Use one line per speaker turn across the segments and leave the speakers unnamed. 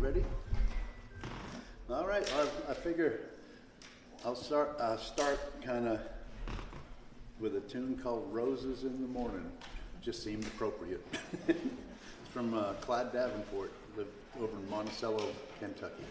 ready? All right, well, I figure I'll start kind of with a tune called Roses in the Morning. Just seemed appropriate. It's from Clyde Davenport, lived over in Monticello, Kentucky.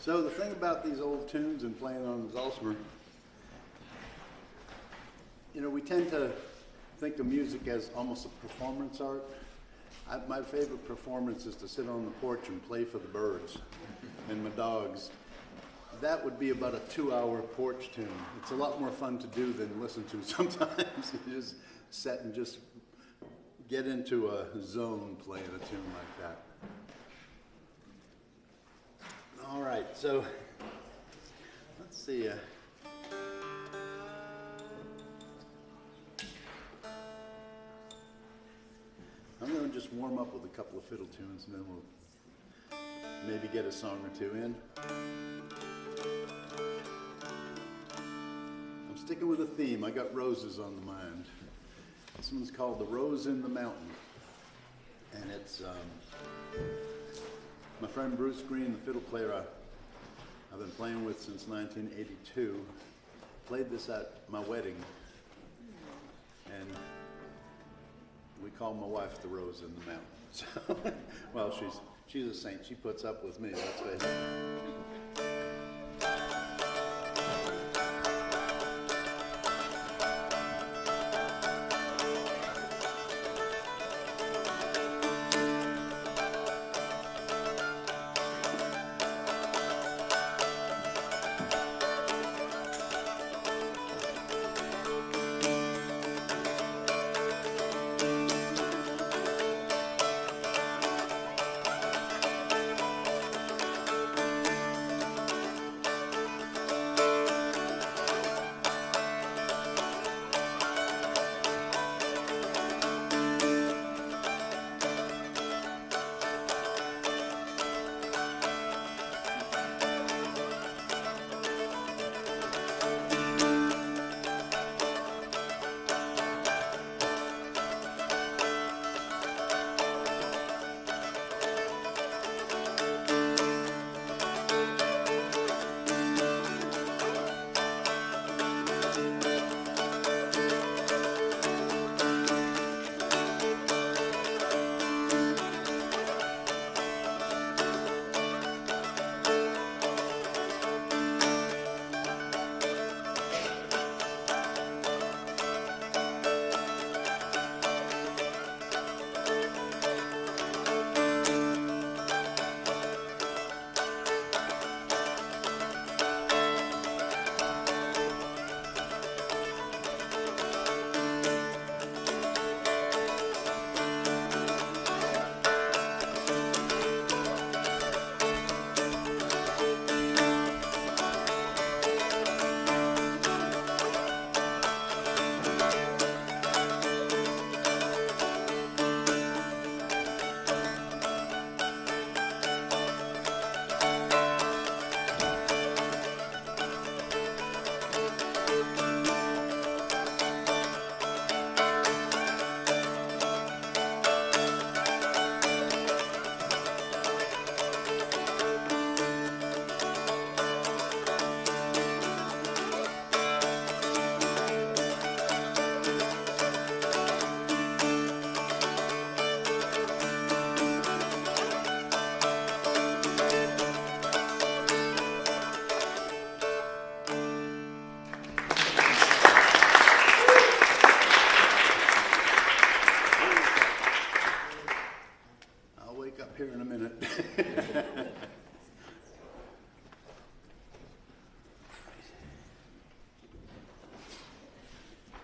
So the thing about these old tunes and playing on the dulcimer, you know, we tend to think of music as almost a performance art. My favorite performance is to sit on the porch and play for the birds and my dogs. That would be about a 2-hour porch tune. It's a lot more fun to do than listen to sometimes. You just sit and just get into a zone playing a tune like that. All right, so let's see. I'm going to just warm up with a couple of fiddle tunes and then we'll maybe get a song or two in. I'm sticking with a theme. I got roses on the mind. This one's called The Rose in the Mountain. And it's my friend Bruce Green, the fiddle player I've been playing with since 1982, played this at my wedding. And we call my wife the Rose in the Mountain. So, well, she's a saint. She puts up with me, let's face it.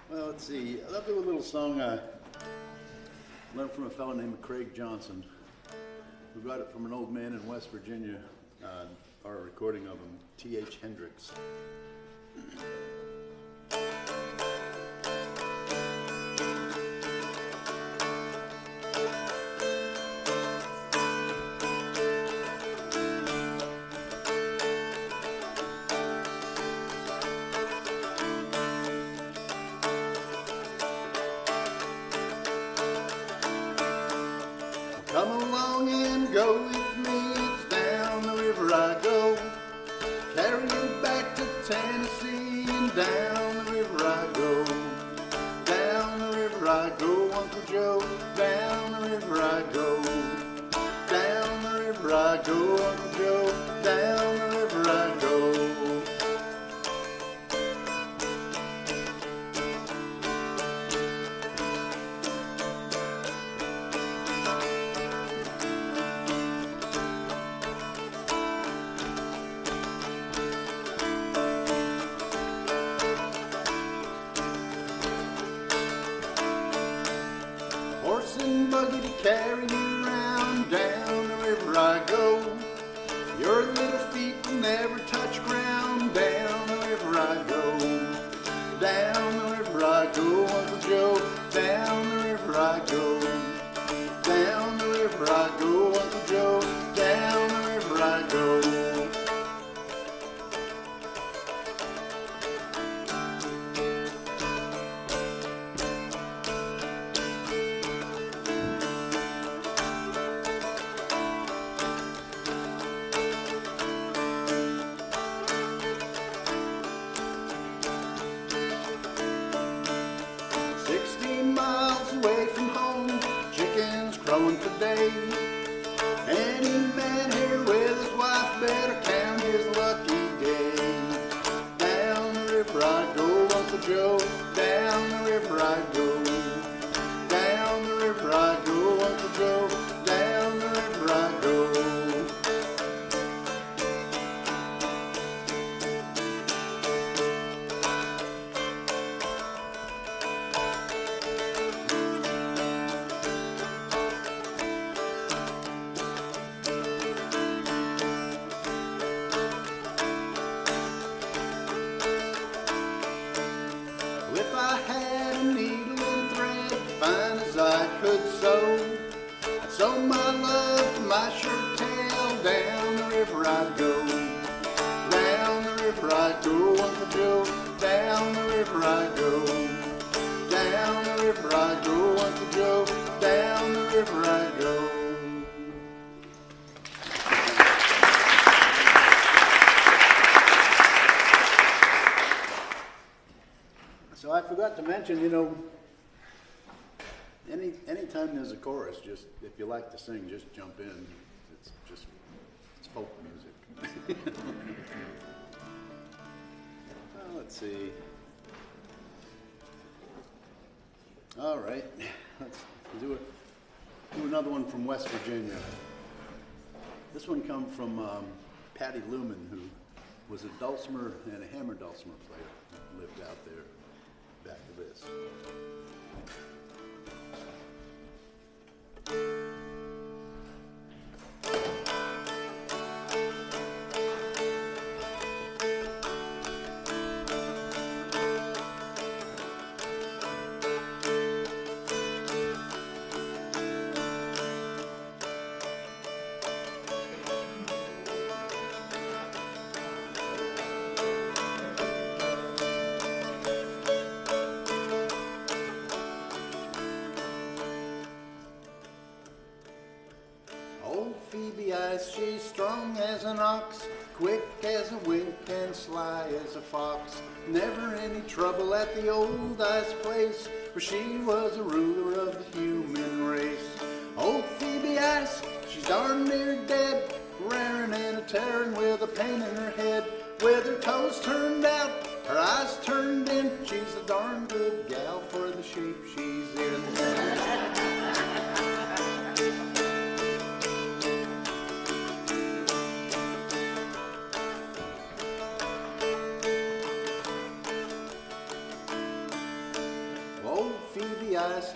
Well, let's see. I'll do a little song I learned from a fellow named Craig Johnson, who got it from an old man in West Virginia, or a recording of him, T.H. Hendricks. Come along and go with me, it's down the river I go. Carry you back to Tennessee and down the river I go. Down the river I go, Uncle Joe, down the river I go. Down the river I go, Uncle Joe, down the river I go. Horse and buggy to carry you round, down the river I go. Your little feet will never touch ground, down the river I go. Down the river I go, Uncle Joe, down the river I go. Down the river I go, Uncle Joe, down the river I go. 16 miles away from home, chickens crowing for day. Any man here with his wife better count his lucky day. Down the river I go, Uncle Joe, down the river I go. Down the river I go, Uncle Joe, down the river I go. If I had a needle and thread fine as I could sew, I'd sew my love to my shirt tail. Down the river I'd go. Down the river I'd go, Uncle Joe. Down the river I'd go. Down the river I'd go, Uncle Joe. Down the river I'd go. So I forgot to mention, anytime there's a chorus, just if you like to sing, just jump in. It's folk music. Well, let's see. All right, let's do another one from West Virginia. This one comes from Pedi Luman, who was a dulcimer and a hammer dulcimer player who lived out there. Back to this. Phoebe Eyes, she's strong as an ox, quick as a wink and sly as a fox. Never any trouble at the old Eyes place, for she was a ruler of the human race. Old Phoebe Eyes, she's darn near dead, raring and a tearing with a pain in her head. With her toes turned out, her eyes turned in, she's a darn good gal for the shape she's in.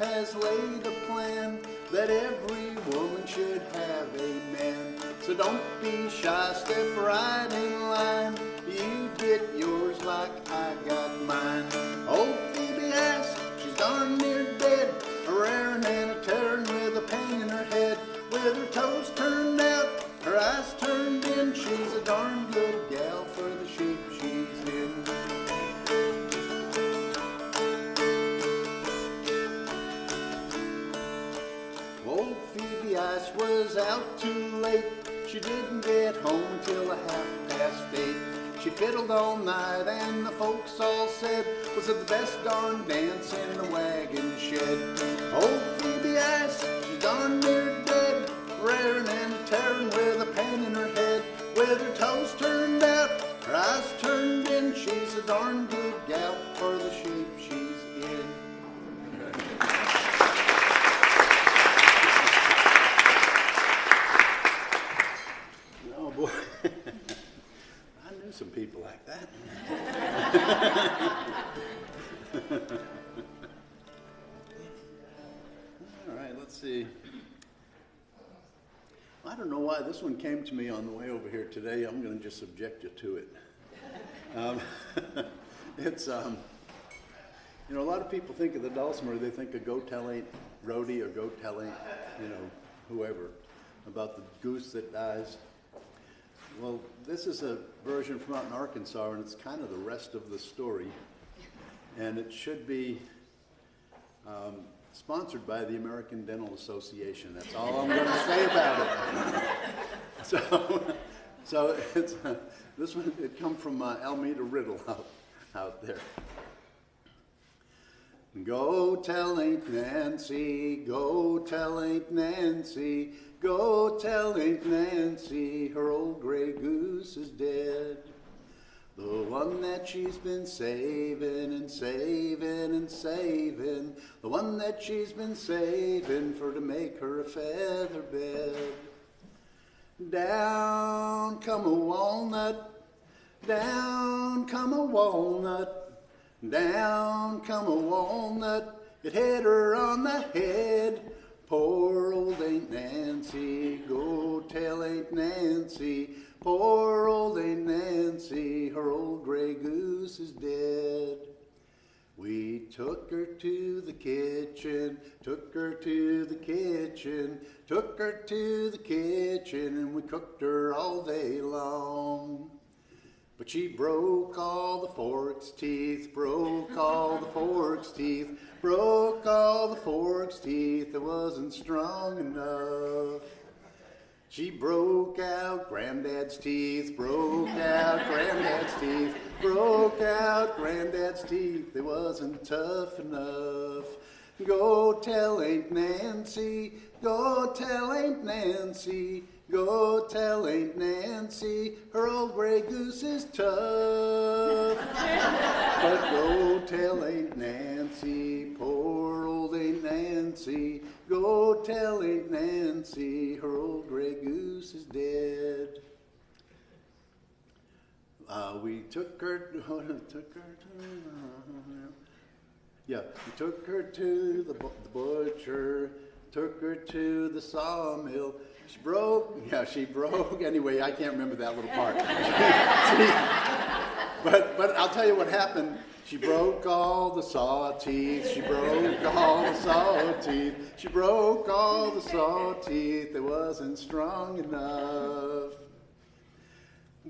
has laid a plan that every woman should have a man. So don't be shy, step right in line. You get yours like I got mine. Old Phoebe Eyes, she's darn near dead, a raring and a tearing with a pain in her head. With her toes turned out, her eyes turned in, she's a darn good gal for the shape she's in. Old Phoebe Eyes was out too late. She didn't get home until 8:30. She fiddled all night and the folks all said was it the best darn dance in the wagon shed. Old Phoebe Eyes, she's darn near dead, raring and tearing with a pain in her head. With her toes turned out, her eyes turned in, she's a darn good gal for the shape she's in. Oh boy, I knew some people like that. All right, let's see. I don't know why this one came to me on the way over here today. I'm going to just subject you to it. It's, a lot of people think of the dulcimer, they think of Go Tell Ain't Rhodey or Go Tell Ain't, whoever, about the goose that dies. Well, this is a version from out in Arkansas, and it's kind of the rest of the story. And it should be sponsored by the American Dental Association. That's all I'm going to say about it. So it's this one. It come from Almeda Riddle out there. Go tell Aunt Nancy, go tell Aunt Nancy, go tell Aunt Nancy, her old gray goose is dead. The one that she's been saving and saving and saving, the one that she's been saving for to make her a feather bed. Down come a walnut, down come a walnut, down come a walnut, it hit her on the head. Poor old Aunt Nancy, go tell Aunt Nancy, poor old Aunt Nancy, her old gray goose is dead. We took her to the kitchen, took her to the kitchen, took her to the kitchen, and we cooked her all day long. But she broke all the fork's teeth, broke all the fork's teeth, broke all the fork's teeth, it wasn't strong enough. She broke out Granddad's teeth, broke out Granddad's teeth, broke out Granddad's teeth, it wasn't tough enough. Go tell Aunt Nancy, go tell Aunt Nancy, go tell Aunt Nancy, her old gray goose is tough. But go tell Aunt Nancy, poor old Aunt Nancy, go tell Aunt Nancy, her old gray goose is dead. We took her to the butcher, took her to the sawmill. She broke, anyway, I can't remember that little part. But I'll tell you what happened. She broke all the saw teeth, she broke all the saw teeth, she broke all the saw teeth, it wasn't strong enough.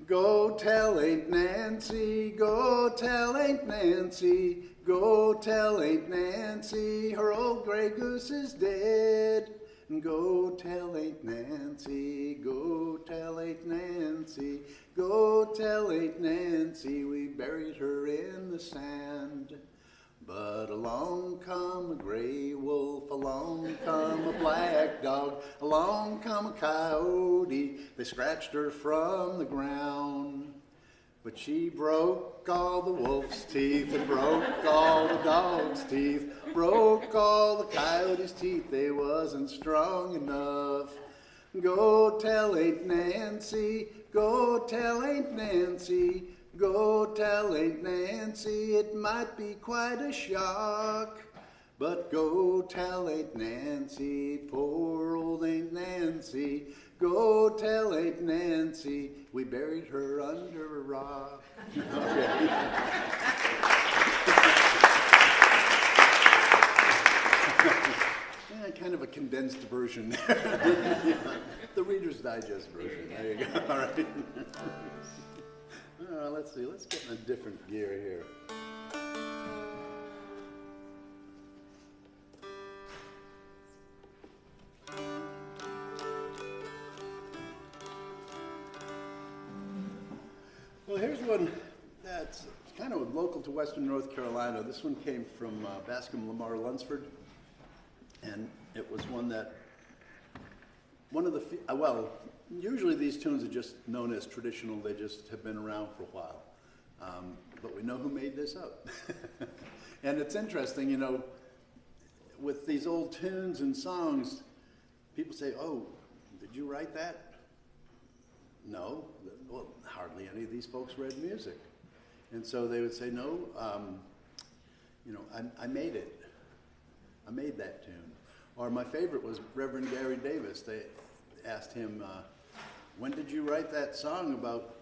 Go tell Aunt Nancy, go tell Aunt Nancy, go tell Aunt Nancy, her old gray goose is dead. Go tell Aunt Nancy, go tell Aunt Nancy, go tell Aunt Nancy, we buried her in the sand. But along come a gray wolf, along come a black dog, along come a coyote, they scratched her from the ground. But she broke all the wolf's teeth and broke all the dog's teeth, broke all the coyote's teeth, they wasn't strong enough. Go tell Aunt Nancy, go tell Aunt Nancy, go tell Aunt Nancy, it might be quite a shock. But go tell Aunt Nancy, poor old Aunt Nancy, go tell Aunt Nancy, we buried her under a rock. Okay. Yeah, kind of a condensed version there. The Reader's Digest version. There you go. All right. Let's see. Let's get in a different gear here. Well, here's one that's kind of local to Western North Carolina. This one came from Bascom, Lamar, Lunsford. And it was one that, well, usually these tunes are just known as traditional. They just have been around for a while. But we know who made this up. And it's interesting, you know, with these old tunes and songs, people say, oh, did you write that? No. Well, hardly any of these folks read music. And so they would say, no, you know, I made it. I made that tune. Or my favorite was Reverend Gary Davis. They asked him, when did you write that song about,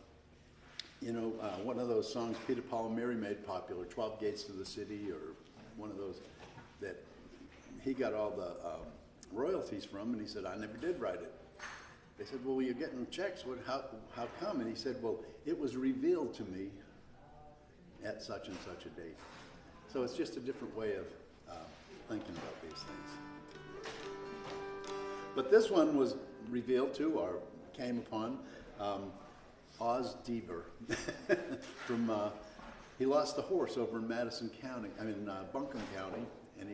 you know, one of those songs Peter, Paul, and Mary made popular, 12 Gates to the City, or one of those that he got all the royalties from, and he said, I never did write it. They said, well, you're getting checks. How come? And he said, well, it was revealed to me at such and such a date. So it's just a different way of thinking about these things. But this one was revealed to, or came upon, Oz Deaver. From he lost a horse over in Madison County, Buncombe County, and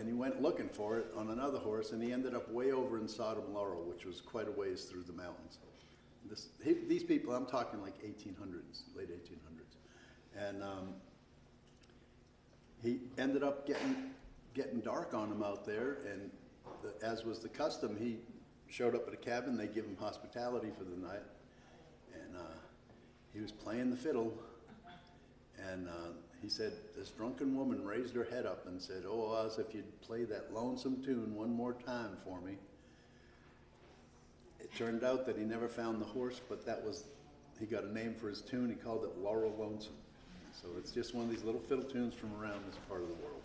he went looking for it on another horse, and he ended up way over in Sodom Laurel, which was quite a ways through the mountains. These people, I'm talking like 1800s, late 1800s, and he ended up getting dark on him out there, and as was the custom, he showed up at a cabin. They give him hospitality for the night, and he was playing the fiddle, and he said, this drunken woman raised her head up and said, oh, Oz, if you'd play that lonesome tune one more time for me. It turned out that he never found the horse, but he got a name for his tune. He called it Laurel Lonesome. So it's just one of these little fiddle tunes from around this part of the world.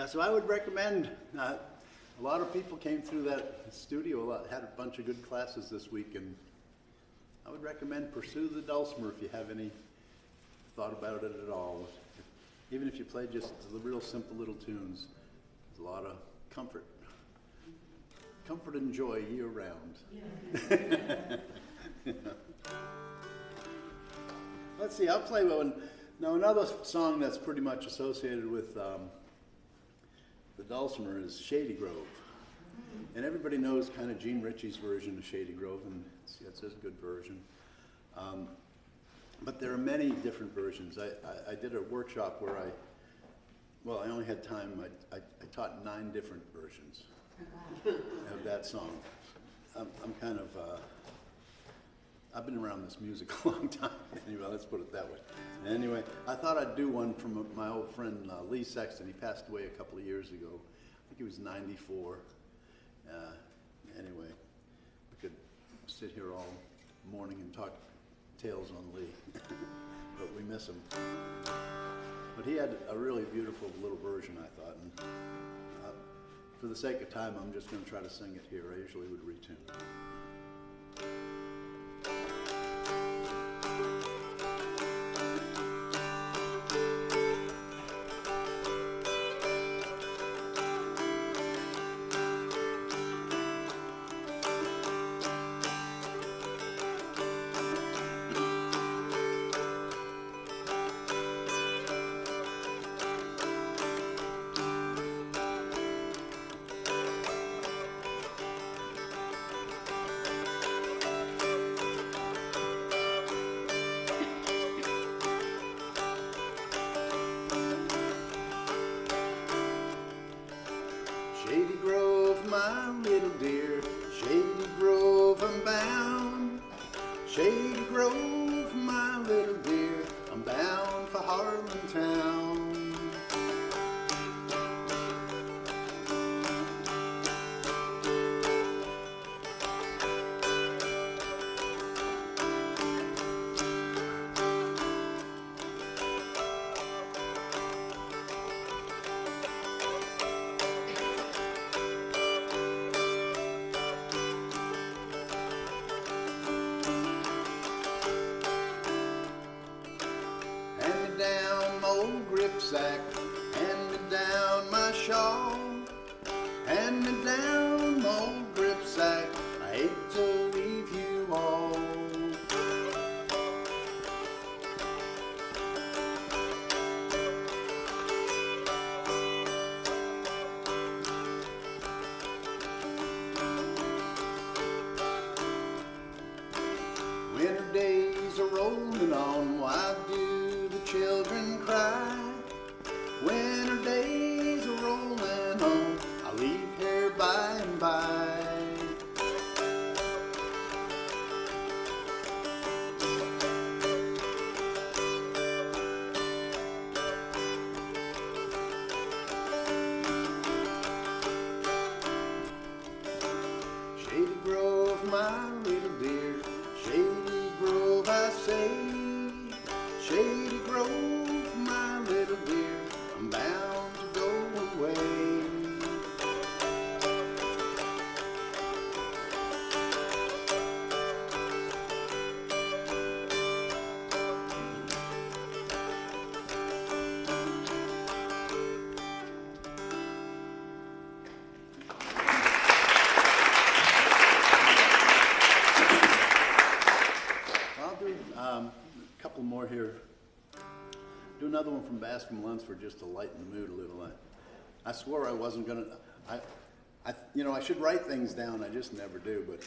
So I would recommend A lot of people came through that studio, had a bunch of good classes this week, and I would recommend pursue the dulcimer if you have any thought about it at all. Even if you play just the real simple little tunes, there's a lot of comfort and joy year round. Yeah. Let's see, I'll play one. Now another song that's pretty much associated with the dulcimer is Shady Grove. And everybody knows kind of Gene Ritchie's version of Shady Grove, and it's a good version. But there are many different versions. I did a workshop where I only had time. I taught 9 different versions of that song. I'm kind of, I've been around this music a long time. Anyway, let's put it that way. Anyway, I thought I'd do one from my old friend Lee Sexton. He passed away a couple of years ago. I think he was 94. Anyway, we could sit here all morning and talk tales on Lee, but we miss him. But he had a really beautiful little version, I thought. And for the sake of time, I'm just going to try to sing it here. I usually would retune. Shady Grove, my little dear, Shady Grove, I'm bound. Shady Grove, my little dear, I'm bound for Harlan Town. Gripsack, hand me down my shawl, hand me down my old gripsack, I hate to leave you all. Winter days are rolling on, why do the children cry? Winter days are rolling on, I'll leave here by and by. Shady Grove, my little dear, Shady Grove, I say. Shady Grove, my little dear, I'm bound to go away. I'll do a couple more here. Do another one from Bascom Lunsford just to lighten the mood a little. I swore I wasn't gonna. I should write things down. I just never do. But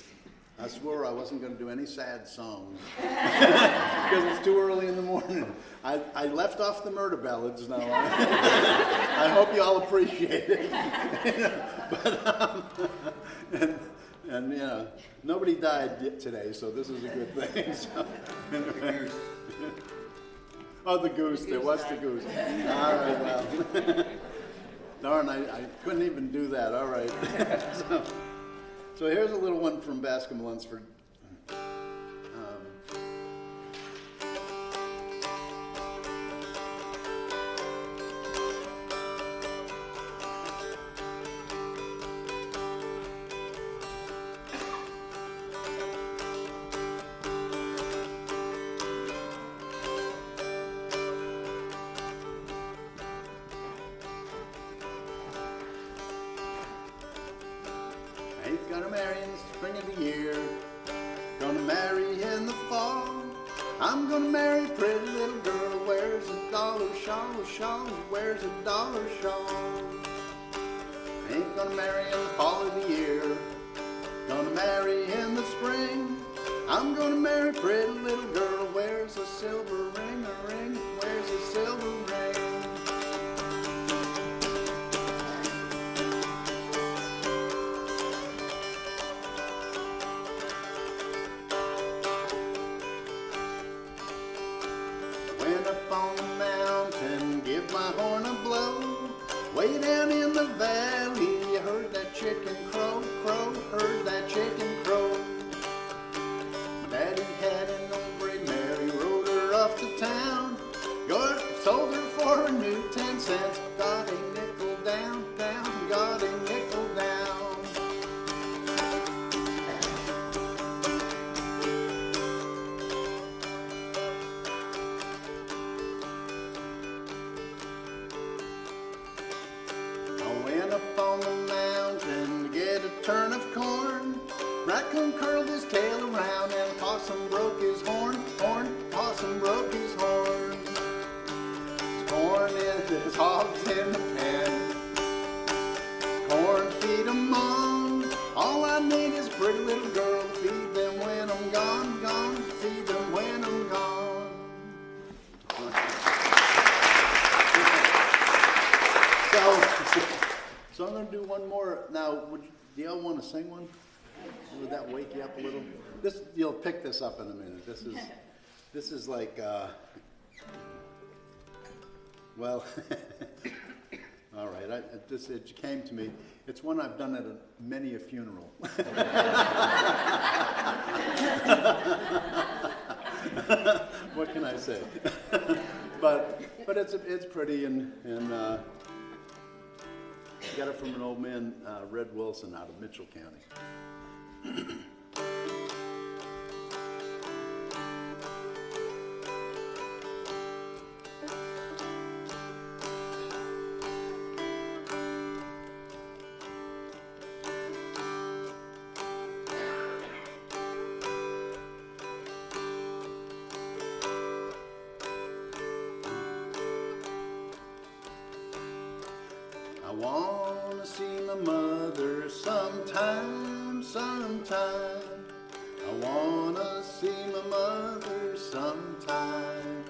I swore I wasn't gonna do any sad songs because it's too early in the morning. I left off the murder ballads now. I hope you all appreciate it. And nobody died today, so this is a good thing. So. Oh, the goose. There was the goose. All right, well. Darn, I couldn't even do that. All right. So here's a little one from Bascom Lunsford. gonna marry in the spring of the year. Gonna marry in the fall. I'm gonna marry a pretty little girl who wears a dollar shawl, who wears a dollar shawl. Ain't gonna marry in the fall of the year. Gonna marry in the spring. I'm gonna marry a pretty little girl who wears a silver ring, wears a silver ring. Went up on the mountain, give my horn a blow. Way down in the valley, you heard that chicken crow, heard that chicken crow. My daddy had an old gray mare, he rode her off to town. Sold her for a new 10 cents, got a nickel down, got a nickel down. I went up on the mountain to get a turn of corn. Raccoon curled his tail around and possum broke his horn, possum broke his horn. His corn in his hogs in the pen. Corn feed 'em on. All I need is a pretty little girl to feed them when I'm gone, feed them when I'm gone. So I'm going to do one more. Now, do y'all want to sing one? Would that wake you up a little? You'll pick this up in a minute. This is like, well, all right. It came to me. It's one I've done at many a funeral. What can I say? but it's pretty and got it from an old man, Red Wilson, out of Mitchell County. I wanna see my mother sometime. I wanna see my mother sometime.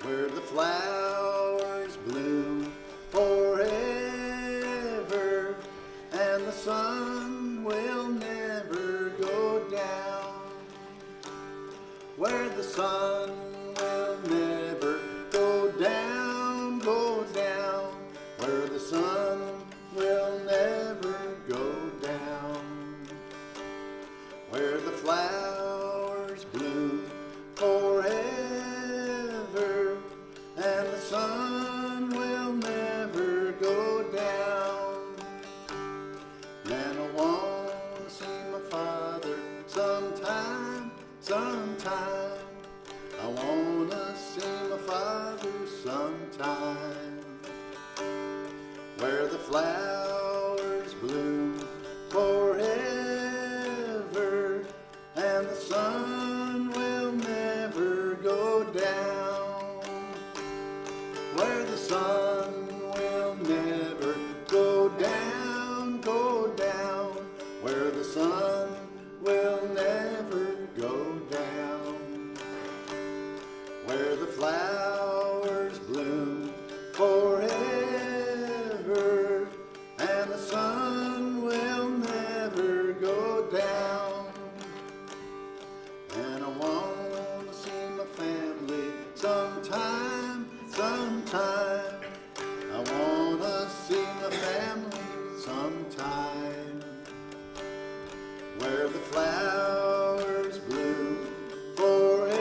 Where the flowers bloom forever and the sun will never go down. Where the sun will never go down, go down. Where the sun will never go down. Where the flowers bloom forever and the sun will never go down. And I want to see my father sometime. I want to see my father sometime. Where the flowers bloom forever and the sun will never go down. Where the sun will never go down, go down. Where the sun will never go down. Where the flowers bloom forever and the sun will never go down. And I want to see my family sometime. I want to see my family sometime. Where the flowers bloom forever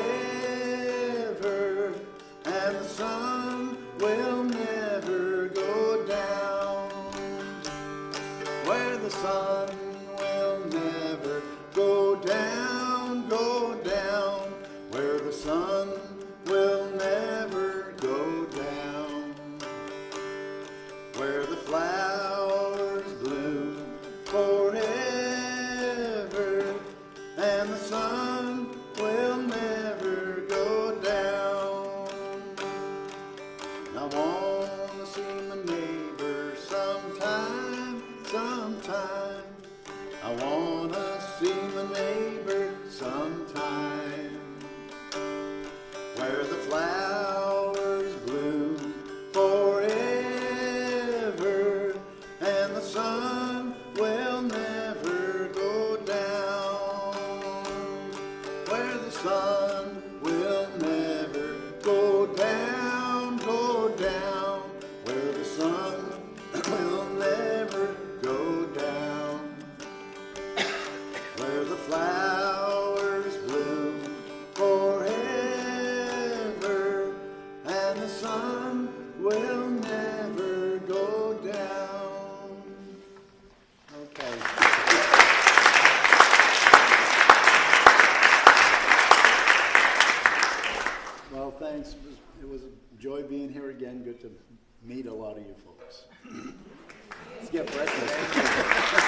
and the sun will never go down. Where the sun will never go down, go down. Where the sun will never go down. Where the flowers bloom forever thanks. It was a joy being here again. Good to meet a lot of you folks. Let's get breakfast.